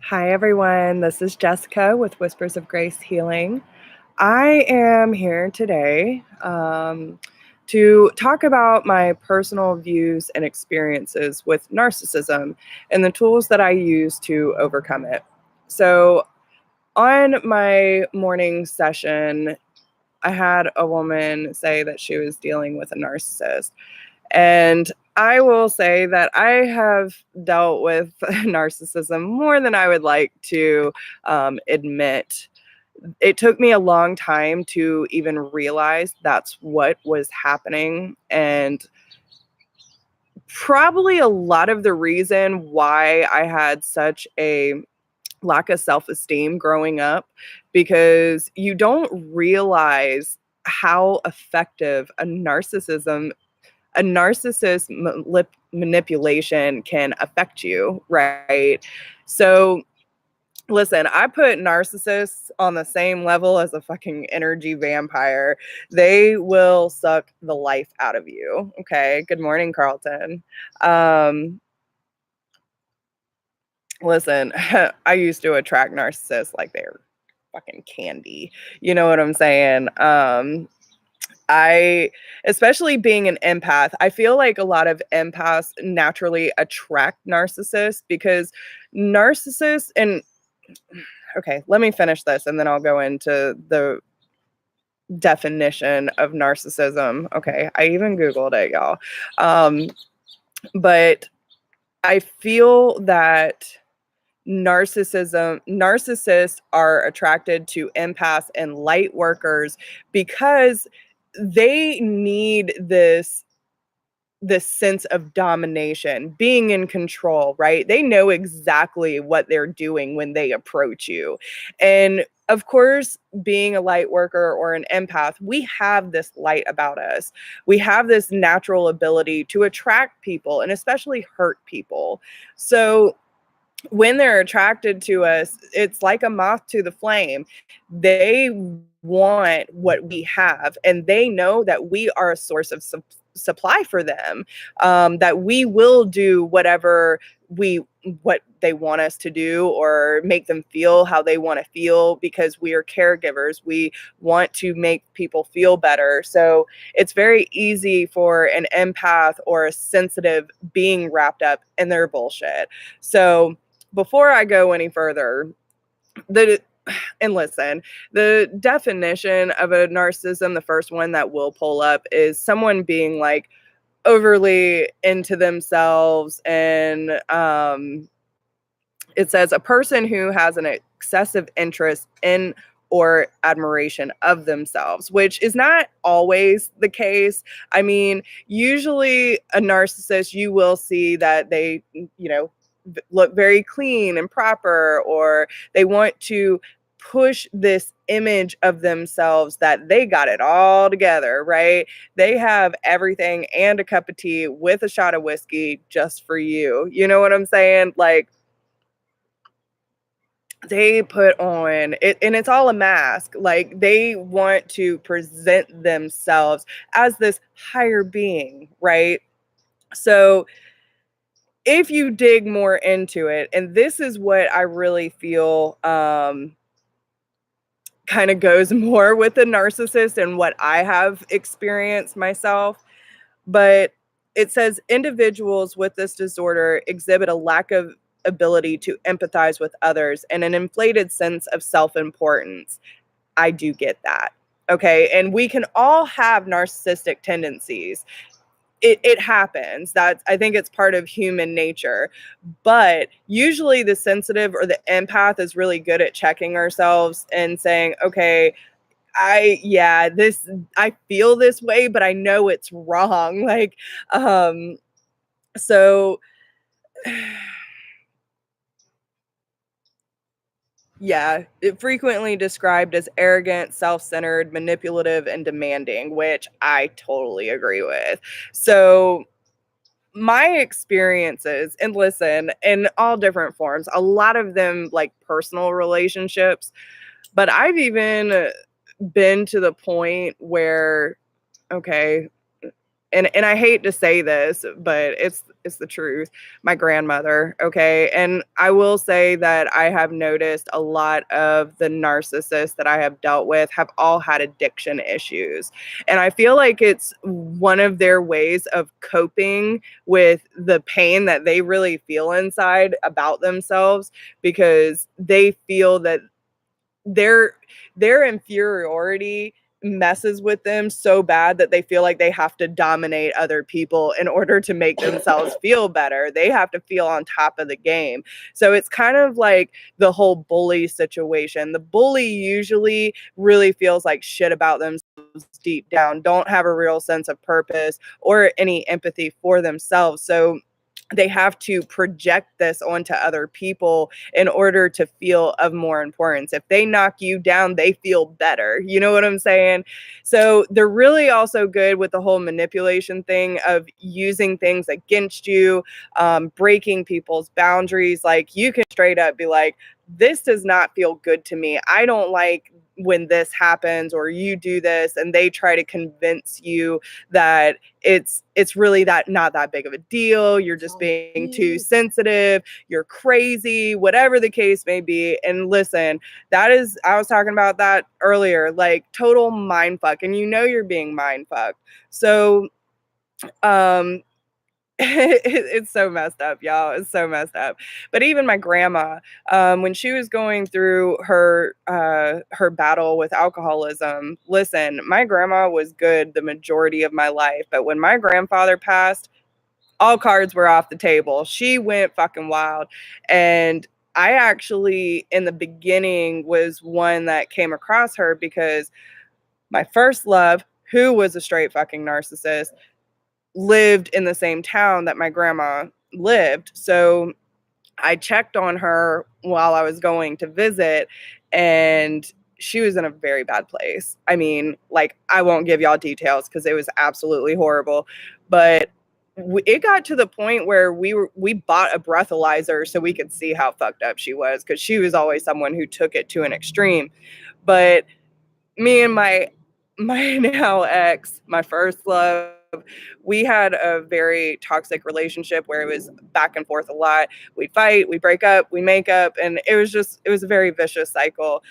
Hi, everyone. This is Jessica with Whispers of Grace Healing. I am here today to talk about my personal views and experiences with narcissism and the tools that I use to overcome it. So, on my morning session, I had a woman say that she was dealing with a narcissist. And I will say that I have dealt with narcissism more than I would like to admit. It took me a long time to even realize that's what was happening. And probably a lot of the reason why I had such a lack of self-esteem growing up, because you don't realize how effective a narcissist manipulation can affect you, right? So listen, I put narcissists on the same level as a fucking energy vampire. They will suck the life out of you. Okay. Good morning, Carlton. Um, Listen, I used to attract narcissists like they're fucking candy. You know what I'm saying? I, especially being an empath, I feel like a lot of empaths naturally attract narcissists because narcissists, and okay, let me finish this and then I'll go into the definition of narcissism. Okay, I even Googled it, y'all. But I feel that narcissists are attracted to empaths and light workers because they need this sense of domination, being in control, right? They know exactly what they're doing when they approach you. And of course, being a light worker or an empath, we have this light about us. We have this natural ability to attract people and especially hurt people. So when they're attracted to us, it's like a moth to the flame. They want what we have, and they know that we are a source of supply for them, that we will do what they want us to do or make them feel how they want to feel because we are caregivers. We want to make people feel better. So it's very easy for an empath or a sensitive being wrapped up in their bullshit. So before I go any further, and listen, the definition of a narcissism, the first one that will pull up is someone being like overly into themselves. And it says a person who has an excessive interest in or admiration of themselves, which is not always the case. I mean, usually a narcissist, you will see that they, look very clean and proper, or they want to push this image of themselves that they got it all together, right? They have everything and a cup of tea with a shot of whiskey just for you. You know what I'm saying? Like, they put on it, and it's all a mask. Like, they want to present themselves as this higher being, right? So if you dig more into it, and this is what I really feel kind of goes more with the narcissist and what I have experienced myself, but it says individuals with this disorder exhibit a lack of ability to empathize with others and an inflated sense of self-importance. I do get that. Okay. And we can all have narcissistic tendencies. It happens. That I think it's part of human nature. But usually the sensitive or the empath is really good at checking ourselves and saying, okay, I feel this way, but I know it's wrong. Like, so yeah, it frequently described as arrogant, self-centered, manipulative, and demanding, which I totally agree with. So my experiences, and listen, in all different forms, a lot of them like personal relationships, but I've even been to the point where, okay, and I hate to say this, but it's the truth. My grandmother, okay? And I will say that I have noticed a lot of the narcissists that I have dealt with have all had addiction issues. And I feel like it's one of their ways of coping with the pain that they really feel inside about themselves, because they feel that their their inferiority messes with them so bad that they feel like they have to dominate other people in order to make themselves feel better. They have to feel on top of the game. So it's kind of like the whole bully situation. The bully usually really feels like shit about themselves deep down, don't have a real sense of purpose or any empathy for themselves. So they have to project this onto other people in order to feel of more importance. If they knock you down, they feel better. You know what I'm saying? So they're really also good with the whole manipulation thing of using things against you, breaking people's boundaries. Like, you can straight up be like, this does not feel good to me. I don't like when this happens or you do this, and they try to convince you that it's really that not that big of a deal. You're just being too sensitive, you're crazy, whatever the case may be. And listen, that is, I was talking about that earlier, like total mind fuck, and you know you're being mind fucked. So um it's so messed up, y'all. It's so messed up. But even my grandma, when she was going through her battle with alcoholism, listen, my grandma was good the majority of my life. But when my grandfather passed, all cards were off the table. She went fucking wild. And I actually, in the beginning, was one that came across her because my first love, who was a straight fucking narcissist, lived in the same town that my grandma lived. So I checked on her while I was going to visit, and she was in a very bad place. I mean, like, I won't give y'all details because it was absolutely horrible. But it got to the point where we bought a breathalyzer so we could see how fucked up she was, because she was always someone who took it to an extreme. But me and my now ex, my first love, we had a very toxic relationship where it was back and forth a lot. We'd fight, we break up, we make up, and it was a very vicious cycle.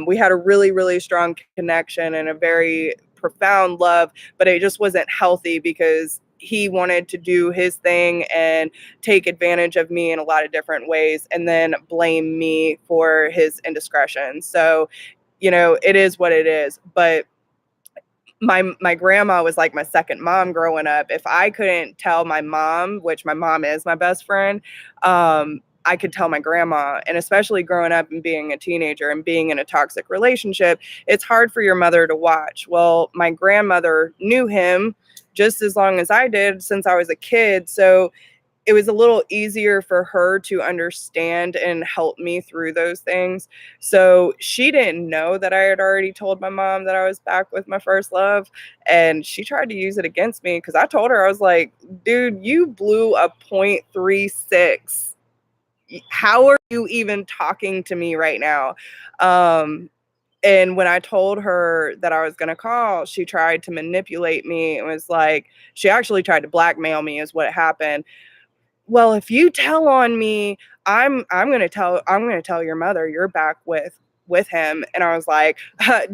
We had a really, really strong connection and a very profound love, but it just wasn't healthy because he wanted to do his thing and take advantage of me in a lot of different ways, and then blame me for his indiscretion. So, you know, it is what it is. But my grandma was like my second mom growing up. If I couldn't tell my mom, which my mom is my best friend, I could tell my grandma. And especially growing up and being a teenager and being in a toxic relationship, it's hard for your mother to watch. Well, my grandmother knew him just as long as I did since I was a kid. So it was a little easier for her to understand and help me through those things. So she didn't know that I had already told my mom that I was back with my first love. And she tried to use it against me because I told her, I was like, dude, you blew a 0.36. How are you even talking to me right now? And when I told her that I was going to call, she tried to manipulate me. It was like, she actually tried to blackmail me is what happened. Well, if you tell on me, I'm gonna tell your mother you're back with him. And I was like,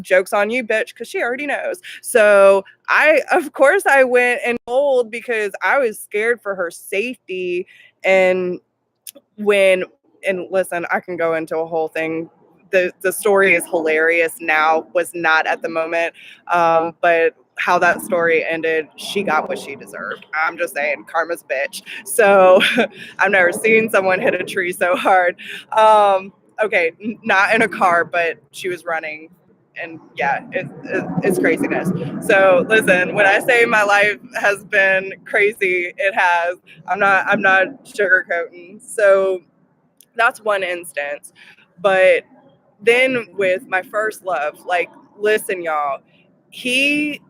joke's on you, bitch, because she already knows. So of course I went and told because I was scared for her safety. And when and listen, I can go into a whole thing. The story is hilarious now, was not at the moment. But how that story ended, she got what she deserved. I'm just saying, karma's a bitch. So I've never seen someone hit a tree so hard. Okay, not in a car, but she was running. And yeah, it's craziness. So listen, when I say my life has been crazy, it has. I'm not sugarcoating. So that's one instance. But then with my first love, like, listen, y'all, he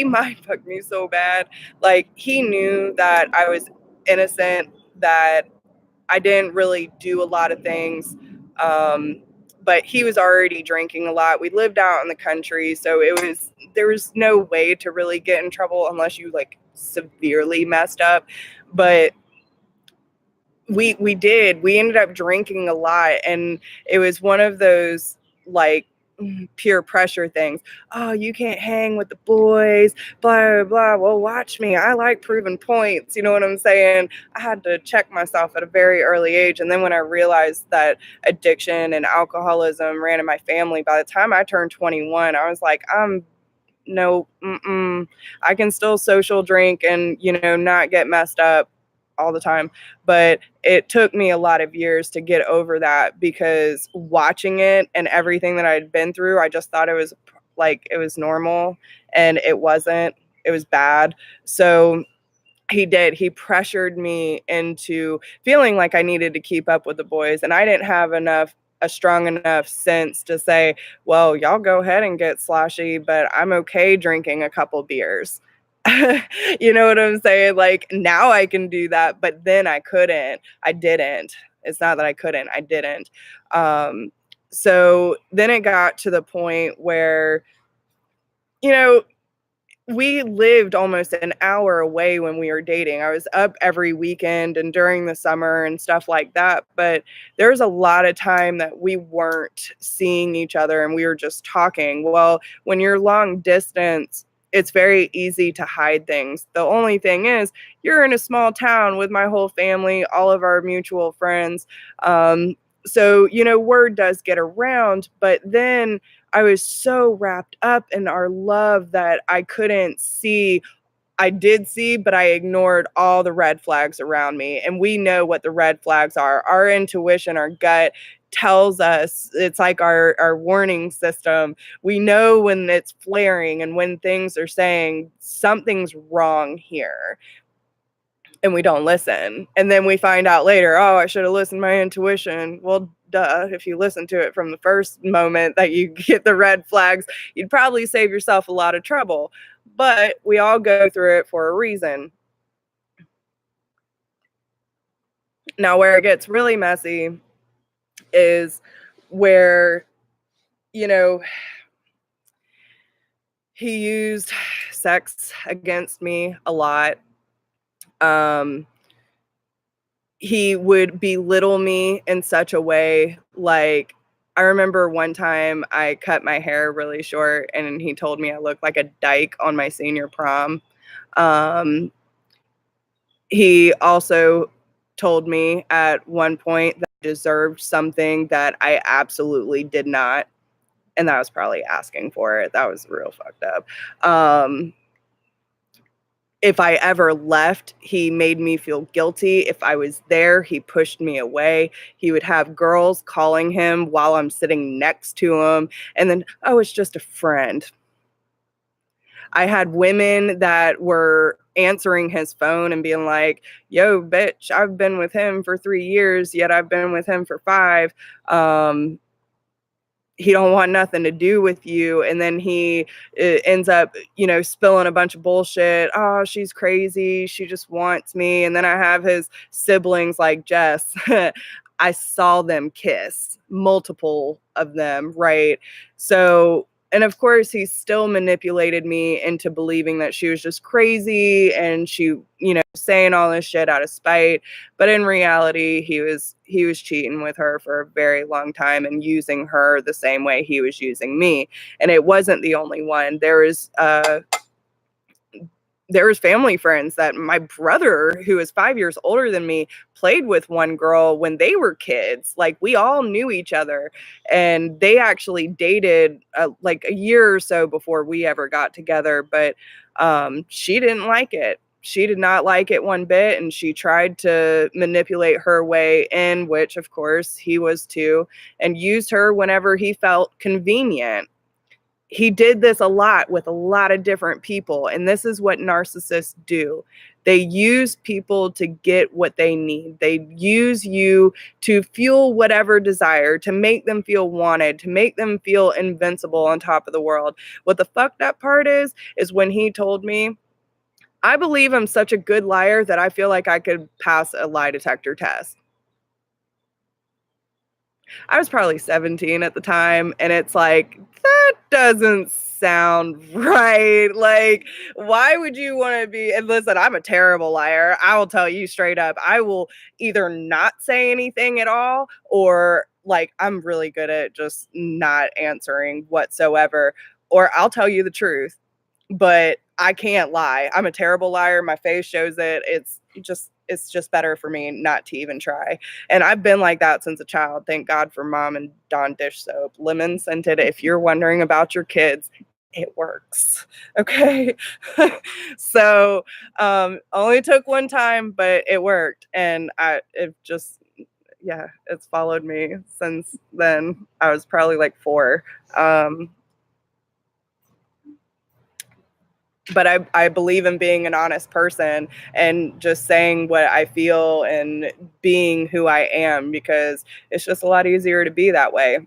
mind fucked me so bad. Like, he knew that I was innocent, that I didn't really do a lot of things. But he was already drinking a lot. We lived out in the country, so there was no way to really get in trouble unless you like severely messed up, but we ended up drinking a lot, and it was one of those like peer pressure things. Oh, you can't hang with the boys, blah blah blah. Well, watch me, I like proving points, you know what I'm saying? I had to check myself at a very early age, and then when I realized that addiction and alcoholism ran in my family, by the time I turned 21, I was like, no, I can still social drink and, not get messed up all the time. But it took me a lot of years to get over that, because watching it and everything that I'd been through, I just thought it was like, it was normal, and it wasn't. It was bad. So he pressured me into feeling like I needed to keep up with the boys, and I didn't have a strong enough sense to say, well, y'all go ahead and get sloshy, but I'm okay drinking a couple beers. You know what I'm saying? Like, now I can do that, but then I couldn't. I didn't. It's not that I couldn't, I didn't. So then it got to the point where, you know, we lived almost an hour away when we were dating. I was up every weekend and during the summer and stuff like that. But there was a lot of time that we weren't seeing each other and we were just talking. Well, when you're long distance, it's very easy to hide things. The only thing is, you're in a small town with my whole family, all of our mutual friends. So, word does get around, but then I was so wrapped up in our love that I couldn't see. I did see, but I ignored all the red flags around me. And we know what the red flags are. Our intuition, our gut tells us, it's like our warning system. We know when it's flaring and when things are saying something's wrong here, and we don't listen. And then we find out later, oh, I should have listened to my intuition. Well, duh, if you listen to it from the first moment that you get the red flags, you'd probably save yourself a lot of trouble. But we all go through it for a reason. Now, where it gets really messy is where, you know, he used sex against me a lot. He would belittle me in such a way. Like, I remember one time I cut my hair really short and he told me I looked like a dyke on my senior prom. Um, he also told me at one point that I deserved something that I absolutely did not. And that was probably asking for it. That was real fucked up. If I ever left, he made me feel guilty. If I was there, he pushed me away. He would have girls calling him while I'm sitting next to him. And then, oh, it's just a friend. I had women that were answering his phone and being like, yo, bitch, I've been with him for 3 years, yet I've been with him for 5. He don't want nothing to do with you. And then he ends up, spilling a bunch of bullshit. Oh, she's crazy. She just wants me. And then I have his siblings like Jess. I saw them kiss, multiple of them, right? So, and of course, he still manipulated me into believing that she was just crazy and she, saying all this shit out of spite. But in reality, he was cheating with her for a very long time and using her the same way he was using me. And it wasn't the only one. There was family friends that my brother, who is 5 years older than me, played with one girl when they were kids. Like, we all knew each other, and they actually dated like a year or so before we ever got together. But she didn't like it. She did not like it one bit, and she tried to manipulate her way in, which of course he was too, and used her whenever he felt convenient. He did this a lot with a lot of different people. And this is what narcissists do. They use people to get what they need. They use you to fuel whatever desire, to make them feel wanted, to make them feel invincible on top of the world. What the fucked up part is when he told me, I believe I'm such a good liar that I feel like I could pass a lie detector test. I was probably 17 at the time, and it's like, that doesn't sound right. Like, why would you want to be? And listen, I'm a terrible liar. I will tell you straight up. I will either not say anything at all, or like, I'm really good at just not answering whatsoever, or I'll tell you the truth, but I can't lie. I'm a terrible liar. My face shows it. It's just better for me not to even try. And I've been like that since a child. Thank God for mom and Dawn dish soap. Lemon scented. If you're wondering about your kids, it works. Okay. So only took one time, but it worked. And yeah, it's followed me since then. I was probably like 4. Um, but I believe in being an honest person and just saying what I feel and being who I am, because it's just a lot easier to be that way.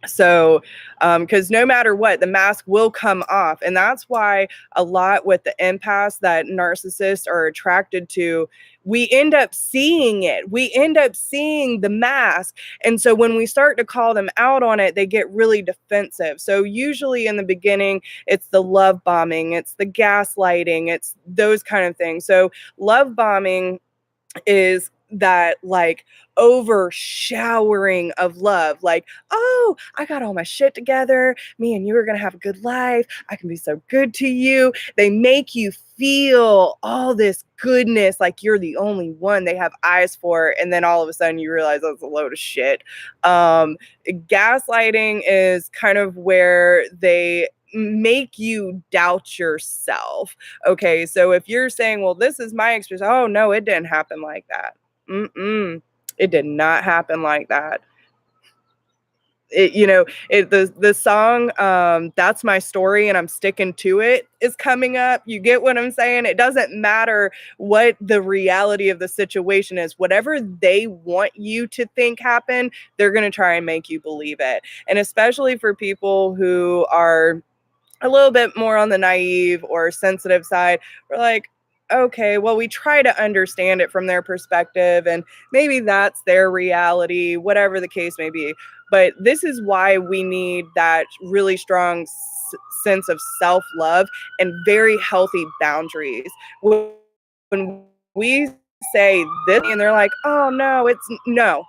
So, because no matter what, the mask will come off. And that's why a lot with the empaths that narcissists are attracted to, we end up seeing it. We end up seeing the mask. And so when we start to call them out on it, they get really defensive. So usually in the beginning, it's the love bombing, it's the gaslighting, it's those kind of things. So love bombing is that like overshowering of love, like, oh, I got all my shit together, me and you are gonna have a good life, I can be so good to you. They make you feel all this goodness, like you're the only one they have eyes for, and then all of a sudden you realize that's a load of shit. Gaslighting is kind of where they make you doubt yourself. Okay, so if you're saying, well, this is my experience, oh no, it didn't happen like that. It did not happen like that. The song, That's My Story and I'm Sticking to It, is coming up. You get what I'm saying? It doesn't matter what the reality of the situation is. Whatever they want you to think happened, they're going to try and make you believe it. And especially for people who are a little bit more on the naive or sensitive side, we're like, okay, well, we try to understand it from their perspective, and maybe that's their reality, whatever the case may be. But this is why we need that really strong sense of self-love and very healthy boundaries. When we say this and they're like, oh no, it's no,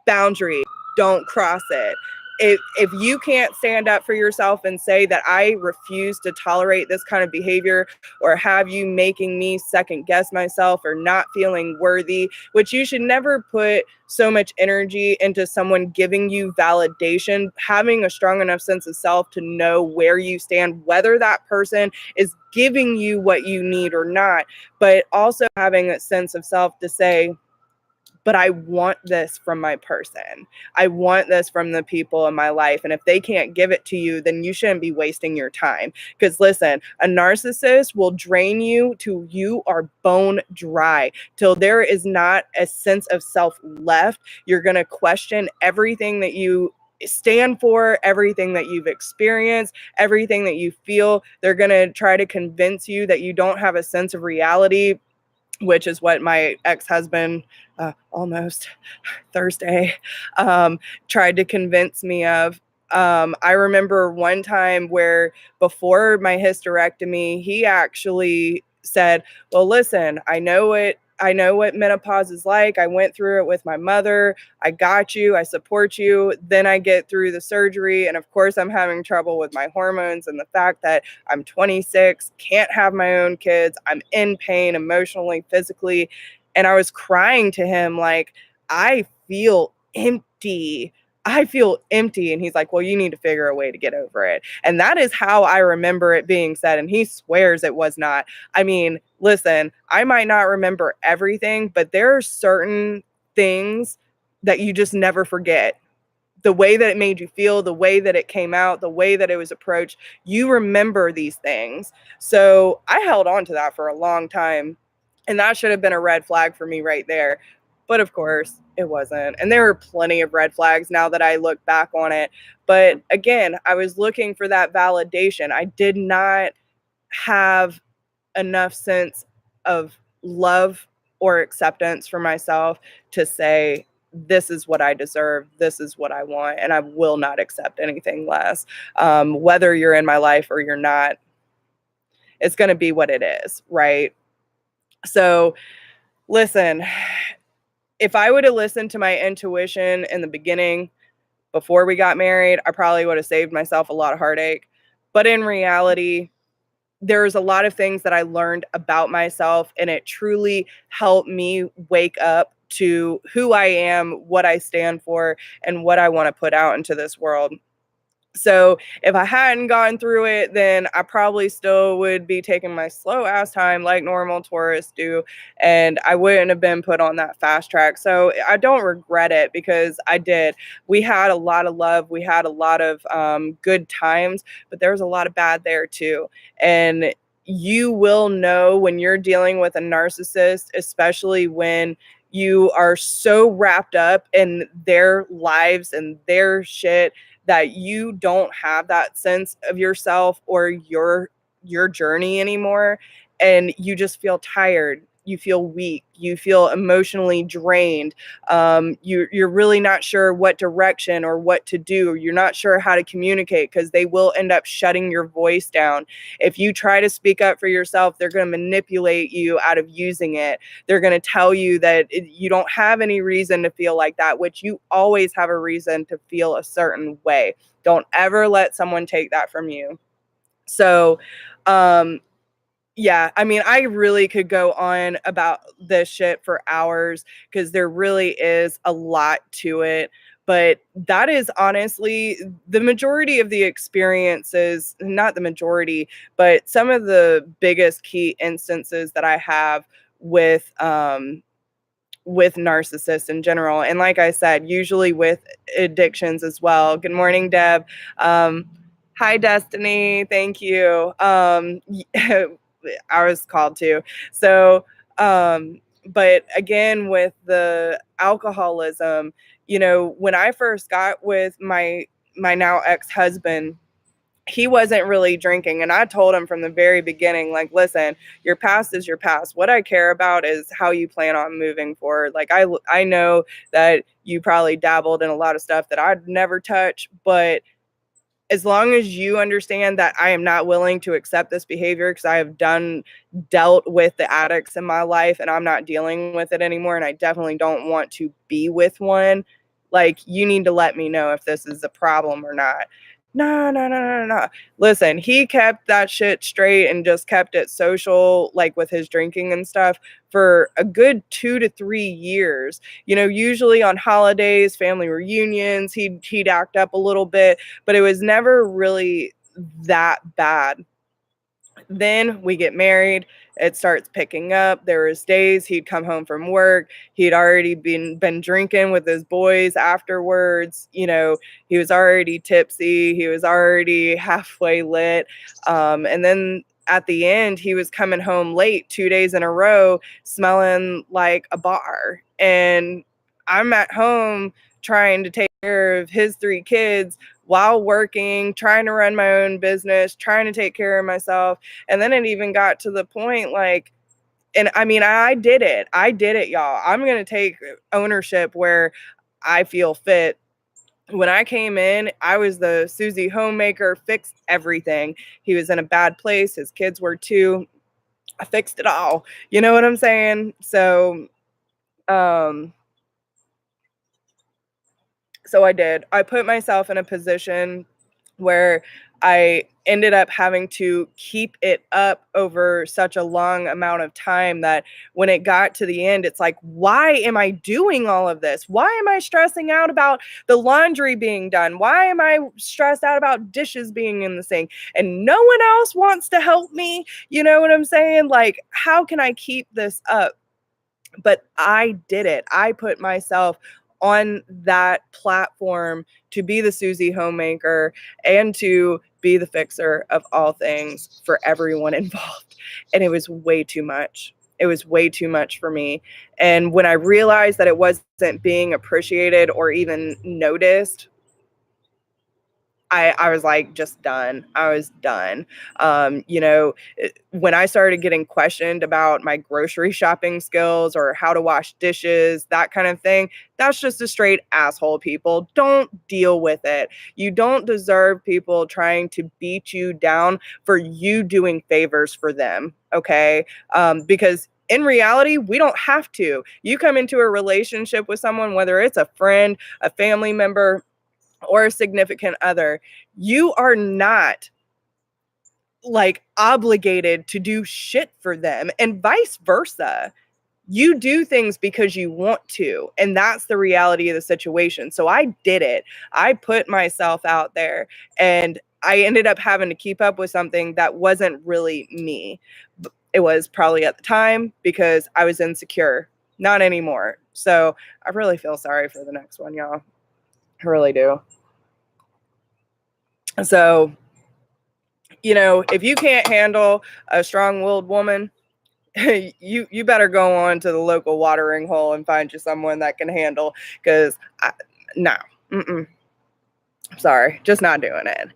boundary, don't cross it. If you can't stand up for yourself and say that I refuse to tolerate this kind of behavior, or have you making me second guess myself or not feeling worthy, which you should never put so much energy into someone giving you validation, having a strong enough sense of self to know where you stand, whether that person is giving you what you need or not, but also having a sense of self to say, but I want this from my person. I want this from the people in my life. And if they can't give it to you, then you shouldn't be wasting your time. Because listen, a narcissist will drain you till you are bone dry, till there is not a sense of self left. You're going to question everything that you stand for, everything that you've experienced, everything that you feel. They're going to try to convince you that you don't have a sense of reality, which is what my ex-husband, almost Thursday, tried to convince me of. I remember one time where before my hysterectomy, he actually said, well, listen, I know what menopause is like. I went through it with my mother. I got you. I support you. Then I get through the surgery. And of course, I'm having trouble with my hormones and the fact that I'm 26, can't have my own kids. I'm in pain emotionally, physically. And I was crying to him like, I feel empty. I feel empty. And he's like, well, you need to figure a way to get over it. And that is how I remember it being said. And he swears it was not. I mean, listen, I might not remember everything, but there are certain things that you just never forget. The way that it made you feel, the way that it came out, the way that it was approached, you remember these things. So I held on to that for a long time. And that should have been a red flag for me right there. But of course, it wasn't. And there are plenty of red flags now that I look back on it. But again, I was looking for that validation. I did not have enough sense of love or acceptance for myself to say this is what I deserve. This is what I want. And I will not accept anything less. Whether you're in my life or you're not, it's going to be what it is, right? So listen, if I would have listened to my intuition in the beginning, before we got married, I probably would have saved myself a lot of heartache. But in reality, there's a lot of things that I learned about myself, and it truly helped me wake up to who I am, what I stand for, and what I want to put out into this world. So if I hadn't gone through it, then I probably still would be taking my slow ass time like normal tourists do. And I wouldn't have been put on that fast track. So I don't regret it, because I did. We had a lot of love. We had a lot of good times, but there was a lot of bad there too. And you will know when you're dealing with a narcissist, especially when you are so wrapped up in their lives and their shit, that you don't have that sense of yourself or your journey anymore, and you just feel tired, you feel weak, you feel emotionally drained. You're really not sure what direction or what to do. You're not sure how to communicate, because they will end up shutting your voice down. If you try to speak up for yourself, they're going to manipulate you out of using it. They're going to tell you that you don't have any reason to feel like that, which you always have a reason to feel a certain way. Don't ever let someone take that from you. So, yeah, I mean, I really could go on about this shit for hours, because there really is a lot to it. But that is honestly the majority of the experiences, not the majority, but some of the biggest key instances that I have with narcissists in general. And like I said, usually with addictions as well. Good morning, Deb. Hi, Destiny. Thank you. I was called to. So, but again, with the alcoholism, you know, when I first got with my now ex-husband, he wasn't really drinking. And I told him from the very beginning, like, listen, your past is your past. What I care about is how you plan on moving forward. Like, I know that you probably dabbled in a lot of stuff that I'd never touch, but as long as you understand that I am not willing to accept this behavior, because I have dealt with the addicts in my life and I'm not dealing with it anymore, and I definitely don't want to be with one, like, you need to let me know if this is a problem or not. No, no, no, no, no. Listen, he kept that shit straight and just kept it social, like with his drinking and stuff, for a good 2 to 3 years. You know, usually on holidays, family reunions, he'd act up a little bit, but it was never really that bad. Then we get married, it starts picking up. There was days he'd come home from work, he'd already been drinking with his boys afterwards. You know, he was already tipsy, he was already halfway lit. And then at the end, he was coming home late 2 days in a row, smelling like a bar. And I'm at home trying to take care of his 3 kids while working, trying to run my own business, trying to take care of myself. And then it even got to the point, like, and I mean, I did it, y'all. I'm going to take ownership where I feel fit. When I came in, I was the Susie homemaker, fixed everything. He was in a bad place, his kids were too. I fixed it all. You know what I'm saying? So, I did. I put myself in a position where I ended up having to keep it up over such a long amount of time that when it got to the end, it's like, why am I doing all of this? Why am I stressing out about the laundry being done? Why am I stressed out about dishes being in the sink? And no one else wants to help me. You know what I'm saying? Like, how can I keep this up? But I did it. I put myself on that platform to be the Susie homemaker and to be the fixer of all things for everyone involved. And it was way too much. It was way too much for me. And when I realized that it wasn't being appreciated or even noticed, I was like, just done. I was done. You know, when I started getting questioned about my grocery shopping skills or how to wash dishes, that kind of thing, that's just a straight asshole, people. Don't deal with it. You don't deserve people trying to beat you down for you doing favors for them, okay? Because in reality, we don't have to. You come into a relationship with someone, whether it's a friend, a family member, or a significant other, you are not like obligated to do shit for them, and vice versa. You do things because you want to, and that's the reality of the situation. So I did it. I put myself out there, and I ended up having to keep up with something that wasn't really me. It was probably at the time because I was insecure. Not anymore. So I really feel sorry for the next one, y'all. I really do. So, you know, if you can't handle a strong-willed woman, you better go on to the local watering hole and find you someone that can handle, because no, sorry, just not doing it.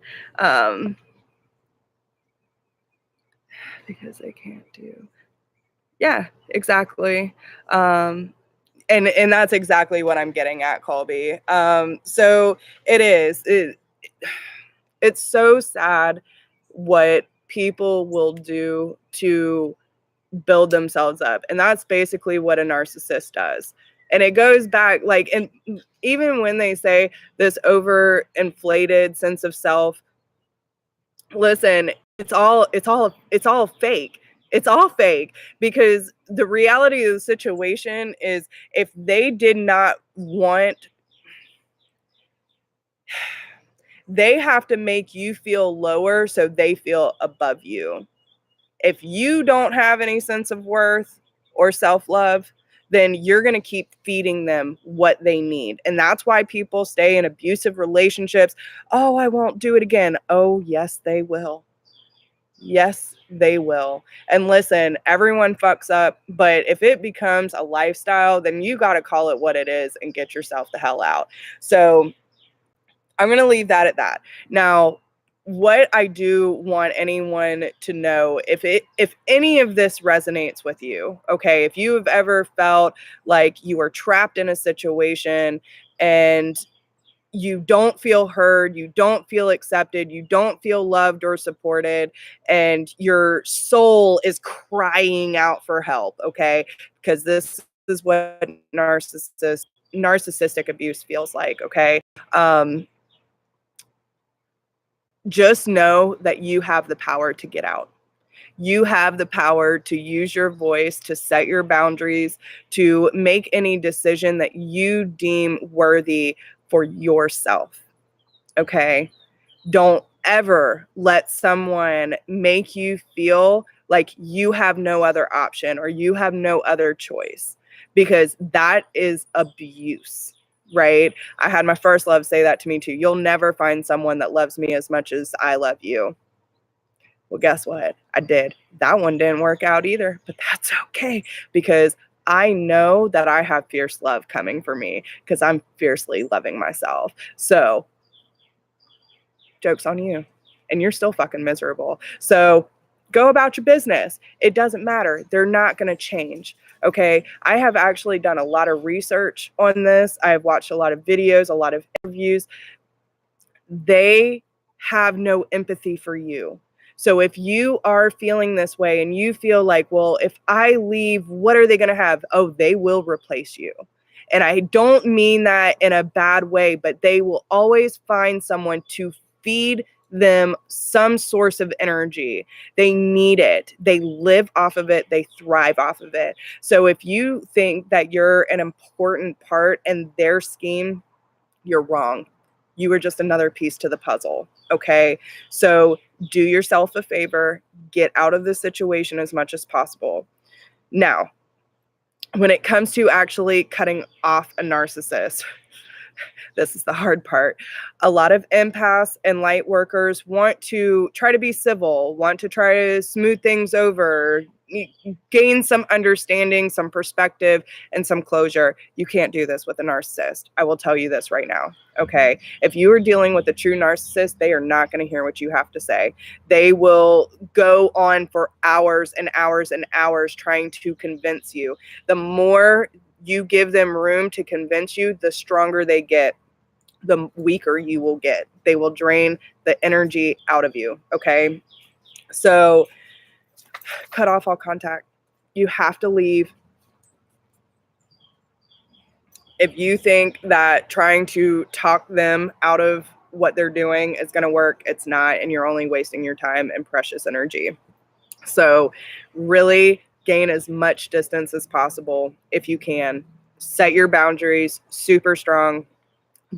Because they can't do. Yeah, exactly. And that's exactly what I'm getting at, Colby. So it's so sad what people will do to build themselves up. And that's basically what a narcissist does. And it goes back, like, and even when they say this overinflated sense of self, listen, it's all fake. It's all fake, because the reality of the situation is, if they did not want, they have to make you feel lower so they feel above you. If you don't have any sense of worth or self-love, then you're going to keep feeding them what they need. And that's why people stay in abusive relationships. Oh, I won't do it again. Oh, yes, they will. Yes, they will. And listen, everyone fucks up, but if it becomes a lifestyle, then you got to call it what it is and get yourself the hell out. So I'm going to leave that at that. Now, what I do want anyone to know, if any of this resonates with you, okay, if you have ever felt like you are trapped in a situation and you don't feel heard, you don't feel accepted, you don't feel loved or supported, and your soul is crying out for help, okay? Because this is what narcissistic abuse feels like, okay? Just know that you have the power to get out. You have the power to use your voice, to set your boundaries, to make any decision that you deem worthy for yourself. Okay? Don't ever let someone make you feel like you have no other option or you have no other choice, because that is abuse. Right? I had my first love say that to me too. You'll never find someone that loves me as much as I love you. Well, guess what? I did. That one didn't work out either, but that's okay, because I know that I have fierce love coming for me because I'm fiercely loving myself. So, joke's on you. And you're still fucking miserable. So, go about your business. It doesn't matter. They're not going to change. Okay. I have actually done a lot of research on this. I have watched a lot of videos, a lot of interviews. They have no empathy for you. So if you are feeling this way and you feel like, well, if I leave, what are they going to have? Oh, they will replace you. And I don't mean that in a bad way, but they will always find someone to feed them some source of energy. They need it. They live off of it. They thrive off of it. So if you think that you're an important part in their scheme, you're wrong. You were just another piece to the puzzle. Okay. So do yourself a favor, get out of the situation as much as possible. Now, when it comes to actually cutting off a narcissist, this is the hard part. A lot of empaths and light workers want to try to be civil, want to try to smooth things over, gain some understanding, some perspective, and some closure. You can't do this with a narcissist. I will tell you this right now. Okay. If you are dealing with a true narcissist, they are not going to hear what you have to say. They will go on for hours and hours and hours trying to convince you. The more you give them room to convince you, the stronger they get, the weaker you will get. They will drain the energy out of you. Okay. So cut off all contact. You have to leave. If you think that trying to talk them out of what they're doing is going to work, it's not, and you're only wasting your time and precious energy. So really gain as much distance as possible if you can. Set your boundaries super strong.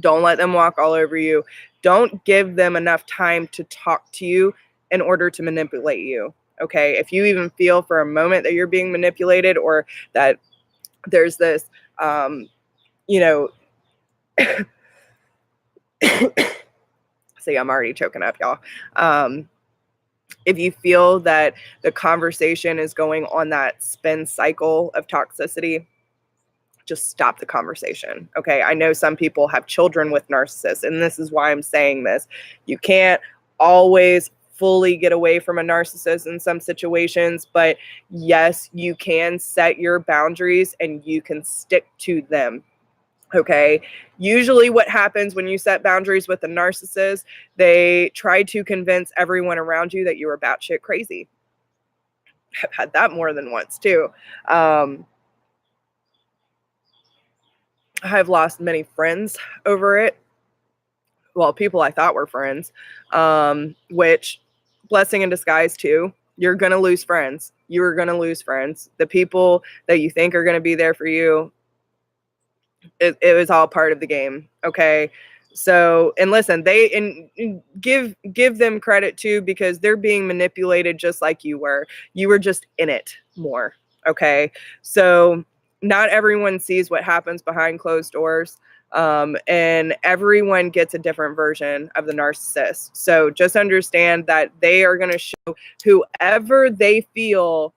Don't let them walk all over you. Don't give them enough time to talk to you in order to manipulate you. Okay. If you even feel for a moment that you're being manipulated, or that there's this, you know, see, I'm already choking up, y'all. If you feel that the conversation is going on that spin cycle of toxicity, just stop the conversation. Okay. I know some people have children with narcissists, and this is why I'm saying this. You can't always fully get away from a narcissist in some situations, but yes, you can set your boundaries and you can stick to them. Okay. Usually what happens when you set boundaries with a narcissist, they try to convince everyone around you that you're batshit crazy. I've had that more than once too. I've lost many friends over it. Well, people I thought were friends, which blessing in disguise too. You're going to lose friends. You are going to lose friends. The people that you think are going to be there for you, it was all part of the game. Okay. So, and listen, give them credit too, because they're being manipulated just like you were. You were just in it more. Okay. So not everyone sees what happens behind closed doors. And everyone gets a different version of the narcissist. So just understand that they are going to show whoever they feel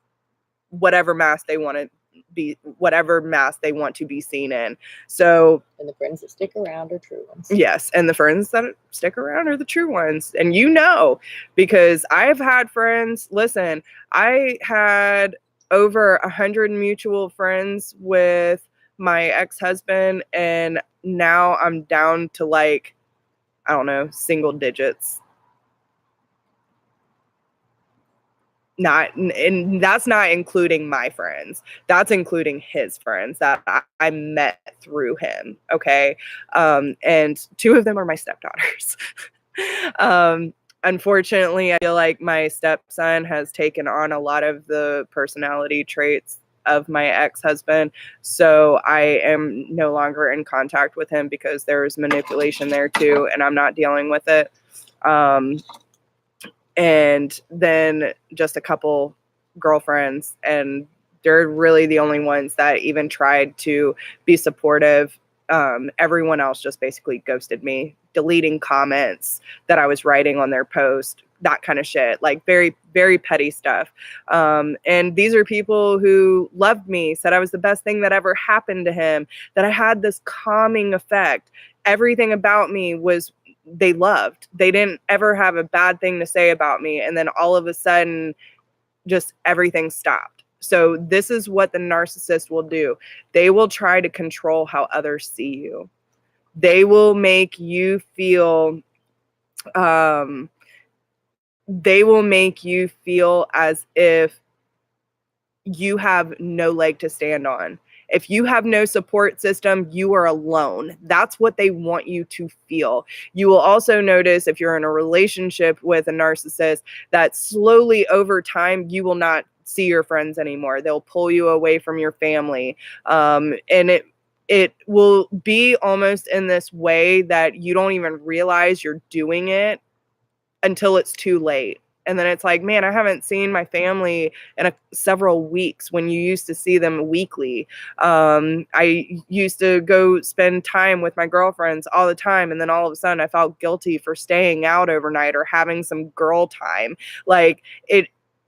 whatever mask they want to be, whatever mask they want to be seen in. So, and the friends that stick around are true ones. Yes, and the friends that stick around are the true ones. And you know, because I've had friends, listen, I had over 100 mutual friends with my ex-husband, and now I'm down to like, I don't know, single digits. And that's not including my friends. That's including his friends that I met through him. Okay. And two of them are my stepdaughters. Unfortunately, I feel like my stepson has taken on a lot of the personality traits of my ex-husband. So I am no longer in contact with him because there's manipulation there too, and I'm not dealing with it. And then just a couple girlfriends, and they're really the only ones that even tried to be supportive. Everyone else just basically ghosted me, deleting comments that I was writing on their post, that kind of shit, like very, very petty stuff. And these are people who loved me, said I was the best thing that ever happened to him, that I had this calming effect. Everything about me was they loved. They didn't ever have a bad thing to say about me. And then all of a sudden, just everything stopped. So this is what the narcissist will do. They will try to control how others see you. They will make you feel, as if you have no leg to stand on. If you have no support system, you are alone. That's what they want you to feel. You will also notice, if you're in a relationship with a narcissist, that slowly over time, you will not see your friends anymore. They'll pull you away from your family. And it will be almost in this way that you don't even realize you're doing it until it's too late. And then it's like, man, I haven't seen my family in several weeks, when you used to see them weekly. I used to go spend time with my girlfriends all the time. And then all of a sudden I felt guilty for staying out overnight or having some girl time. Like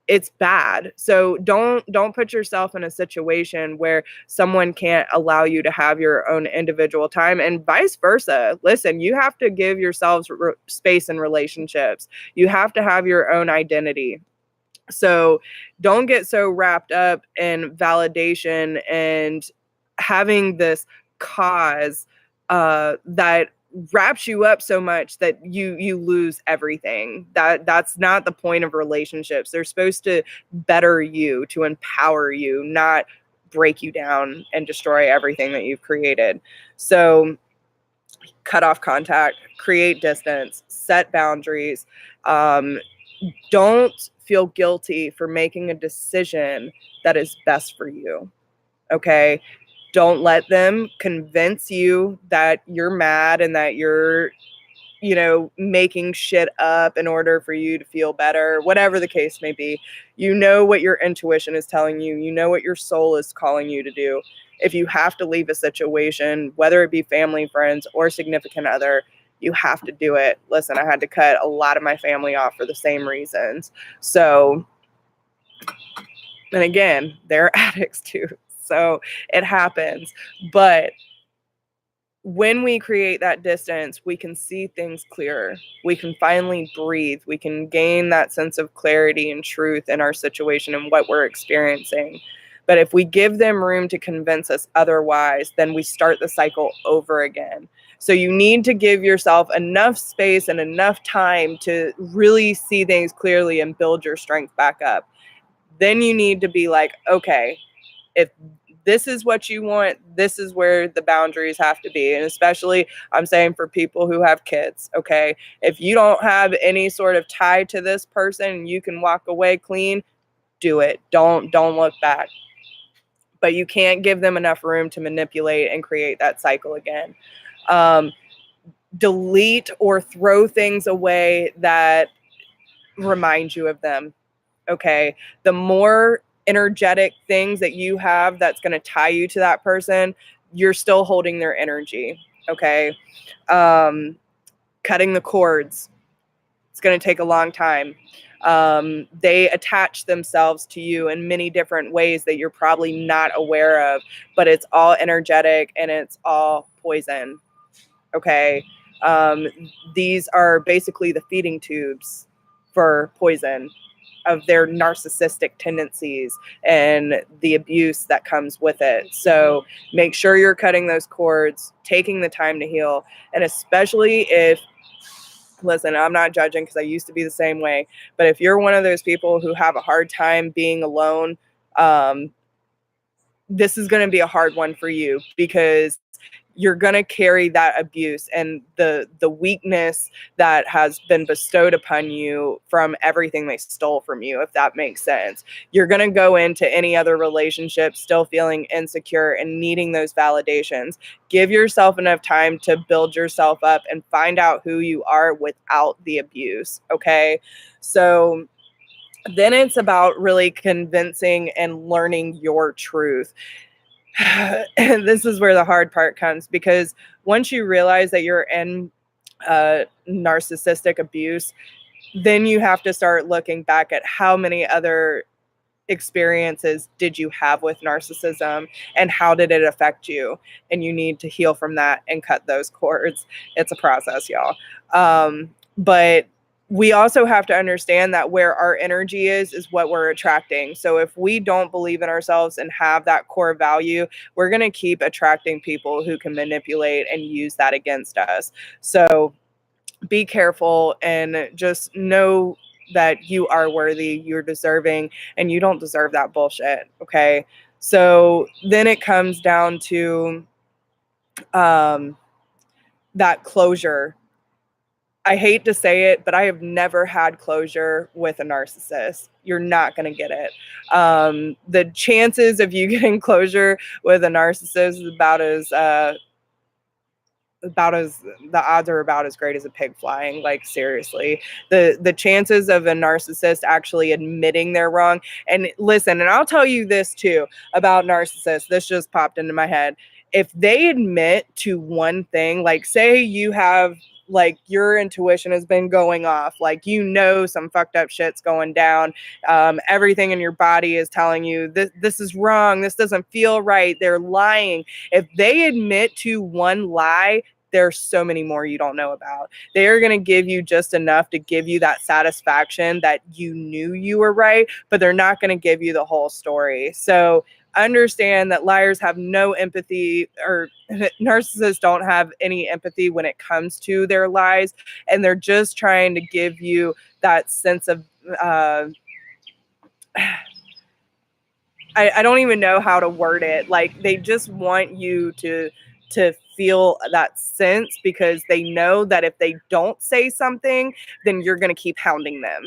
it's bad. So don't put yourself in a situation where someone can't allow you to have your own individual time, and vice versa. Listen, you have to give yourselves space in relationships. You have to have your own identity. So don't get so wrapped up in validation and having this cause that wraps you up so much that you lose everything. That's not the point of relationships. They're supposed to better you, to empower you, not break you down and destroy everything that you've created. So cut off contact, create distance, set boundaries. Don't feel guilty for making a decision that is best for you. Okay. Don't let them convince you that you're mad and that you're, making shit up in order for you to feel better, whatever the case may be. You know what your intuition is telling you. You know what your soul is calling you to do. If you have to leave a situation, whether it be family, friends, or significant other, you have to do it. Listen, I had to cut a lot of my family off for the same reasons. So, and again, they're addicts too. So it happens. But when we create that distance, we can see things clearer. We can finally breathe. We can gain that sense of clarity and truth in our situation and what we're experiencing. But if we give them room to convince us otherwise, then we start the cycle over again. So you need to give yourself enough space and enough time to really see things clearly and build your strength back up. Then you need to be like, okay, if this is what you want, this is where the boundaries have to be. And especially, I'm saying for people who have kids, okay? If you don't have any sort of tie to this person and you can walk away clean, do it. Don't look back. But you can't give them enough room to manipulate and create that cycle again. Delete or throw things away that remind you of them, okay? The more energetic things that you have that's going to tie you to that person, you're still holding their energy, okay? Cutting the cords, it's going to take a long time. They attach themselves to you in many different ways that you're probably not aware of, but it's all energetic and it's all poison, okay? These are basically the feeding tubes for poison of their narcissistic tendencies and the abuse that comes with it. So make sure you're cutting those cords, taking the time to heal. And especially if, listen, I'm not judging because I used to be the same way, but if you're one of those people who have a hard time being alone, this is going to be a hard one for you because you're going to carry that abuse and the weakness that has been bestowed upon you from everything they stole from you, if that makes sense. You're going to go into any other relationship still feeling insecure and needing those validations. Give yourself enough time to build yourself up and find out who you are without the abuse, okay? So then it's about really convincing and learning your truth. And this is where the hard part comes, because once you realize that you're in narcissistic abuse, then you have to start looking back at how many other experiences did you have with narcissism and how did it affect you, and you need to heal from that and cut those cords. It's a process, y'all. But we also have to understand that where our energy is what we're attracting. So if we don't believe in ourselves and have that core value, we're going to keep attracting people who can manipulate and use that against us. So be careful and just know that you are worthy, you're deserving, and you don't deserve that bullshit, okay? So then it comes down to that closure. I hate to say it, but I have never had closure with a narcissist. You're not going to get it. The chances of you getting closure with a narcissist is about as the odds are about as great as a pig flying. Like, seriously, the chances of a narcissist actually admitting they're wrong. And listen, and I'll tell you this too about narcissists. This just popped into my head. If they admit to one thing, like say you have like your intuition has been going off, like, you know, some fucked up shit's going down. Everything in your body is telling you this is wrong, this doesn't feel right, they're lying. If they admit to one lie, there's so many more you don't know about. They are going to give you just enough to give you that satisfaction that you knew you were right, but they're not going to give you the whole story. So understand that liars have no empathy, or narcissists don't have any empathy when it comes to their lies. And they're just trying to give you that sense of, I don't even know how to word it. Like, they just want you to feel that sense, because they know that if they don't say something, then you're going to keep hounding them.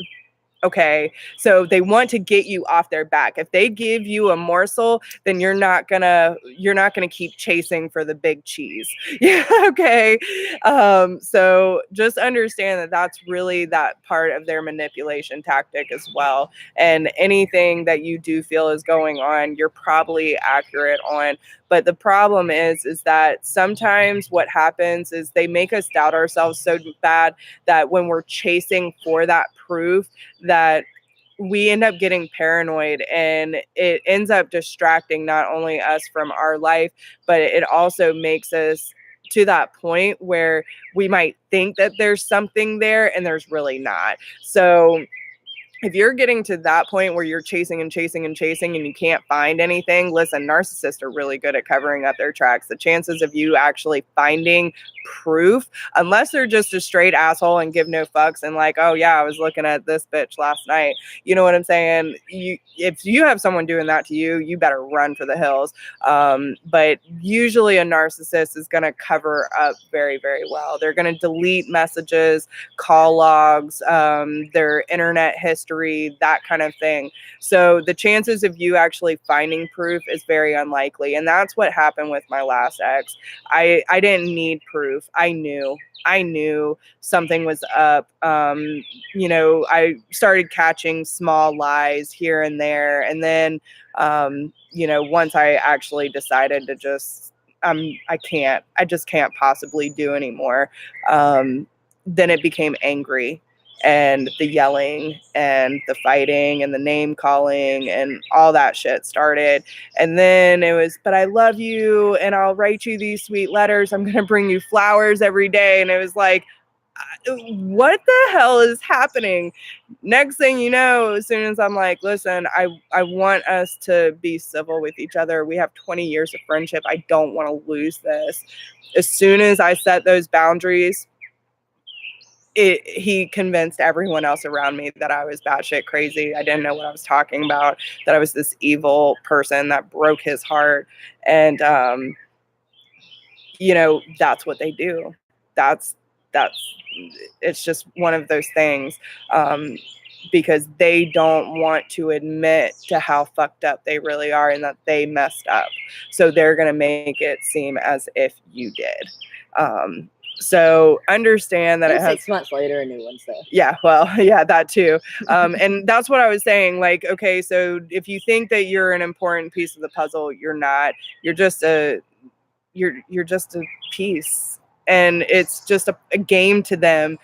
Okay, so they want to get you off their back. If they give you a morsel, then you're not gonna keep chasing for the big cheese. Yeah, okay. So just understand that that's really that part of their manipulation tactic as well. And anything that you do feel is going on, you're probably accurate on. But the problem is that sometimes what happens is they make us doubt ourselves so bad that when we're chasing for that proof, that we end up getting paranoid, and it ends up distracting not only us from our life, but it also makes us to that point where we might think that there's something there and there's really not. So if you're getting to that point where you're chasing and chasing and chasing and you can't find anything, listen, narcissists are really good at covering up their tracks. The chances of you actually finding proof, unless they're just a straight asshole and give no fucks and like, oh yeah, I was looking at this bitch last night. You know what I'm saying? If you have someone doing that to you, you better run for the hills. But usually a narcissist is going to cover up very, very well. They're going to delete messages, call logs, their internet history, that kind of thing. So the chances of you actually finding proof is very unlikely. And that's what happened with my last ex. I didn't need proof. I knew something was up. I started catching small lies here and there. And then, once I actually decided to just, I just can't possibly do anymore. Then it became angry, and the yelling and the fighting and the name calling and all that shit started. And then it was, but I love you and I'll write you these sweet letters. I'm going to bring you flowers every day. And it was like, what the hell is happening? Next thing you know, as soon as I'm like, listen, I want us to be civil with each other. We have 20 years of friendship. I don't want to lose this. As soon as I set those boundaries, he convinced everyone else around me that I was batshit crazy. I didn't know what I was talking about, that I was this evil person that broke his heart. And, that's what they do. That's, it's just one of those things, because they don't want to admit to how fucked up they really are and that they messed up. So they're going to make it seem as if you did. So understand that And it has 6 months later, a new one's there. Yeah, well, yeah, that too. And that's what I was saying. Like, okay, so if you think that you're an important piece of the puzzle, you're not. You're just you're just a piece. And it's just a game to them.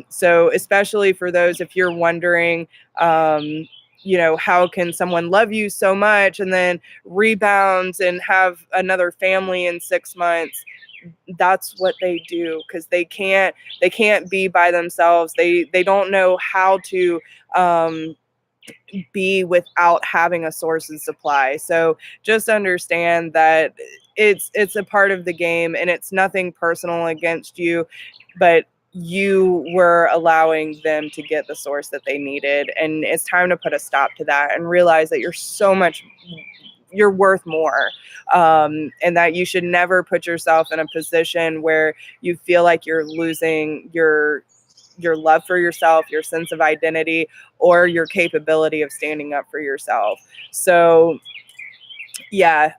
So especially for those, if you're wondering, how can someone love you so much and then rebound and have another family in 6 months? That's what they do, because they can't be by themselves. They don't know how to be without having a source and supply. So just understand that it's a part of the game, and it's nothing personal against you, but you were allowing them to get the source that they needed. And it's time to put a stop to that and realize that you're worth more, and that you should never put yourself in a position where you feel like you're losing your love for yourself, your sense of identity, or your capability of standing up for yourself. So yeah,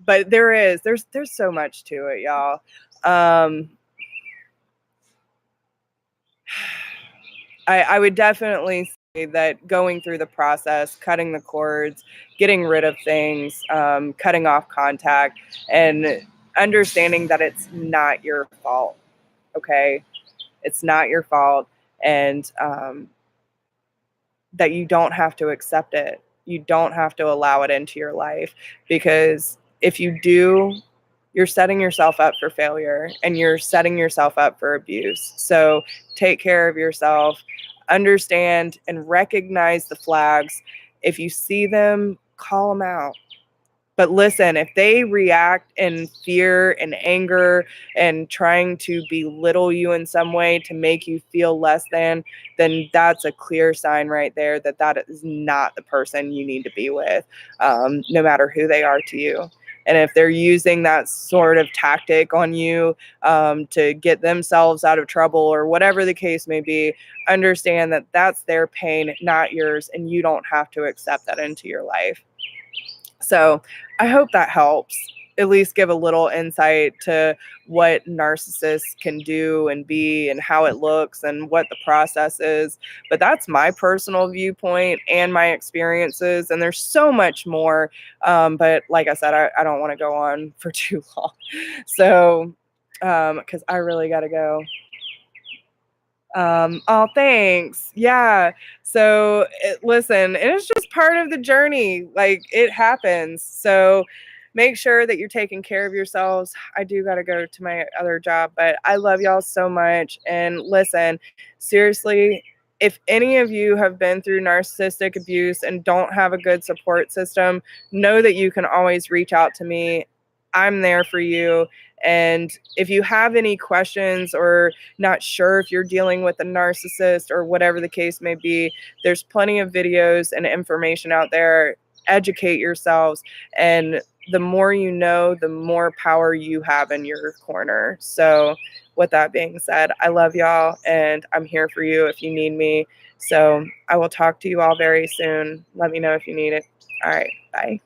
but there's so much to it, y'all. I would definitely say that going through the process, cutting the cords, getting rid of things, cutting off contact, and understanding that it's not your fault. okay? It's not your fault, and that you don't have to accept it. You don't have to allow it into your life, because if you do, you're setting yourself up for failure and you're setting yourself up for abuse. So take care of yourself, understand and recognize the flags. If you see them, call them out. But listen, if they react in fear and anger and trying to belittle you in some way to make you feel less than, then that's a clear sign right there that that is not the person you need to be with, no matter who they are to you. And if they're using that sort of tactic on you to get themselves out of trouble or whatever the case may be, understand that that's their pain, not yours, and you don't have to accept that into your life. So I hope that helps at least give a little insight to what narcissists can do and be and how it looks and what the process is. But that's my personal viewpoint and my experiences. And there's so much more. But like I said, I don't want to go on for too long. So, because I really got to go. Oh, thanks. Yeah. So listen, it's just part of the journey. Like, it happens. So make sure that you're taking care of yourselves. I do got to go to my other job, but I love y'all so much. And listen, seriously, if any of you have been through narcissistic abuse and don't have a good support system, know that you can always reach out to me. I'm there for you. And if you have any questions or not sure if you're dealing with a narcissist or whatever the case may be, there's plenty of videos and information out there. Educate yourselves. And the more you know, the more power you have in your corner. So with that being said, I love y'all and I'm here for you if you need me. So I will talk to you all very soon. Let me know if you need it. All right. Bye.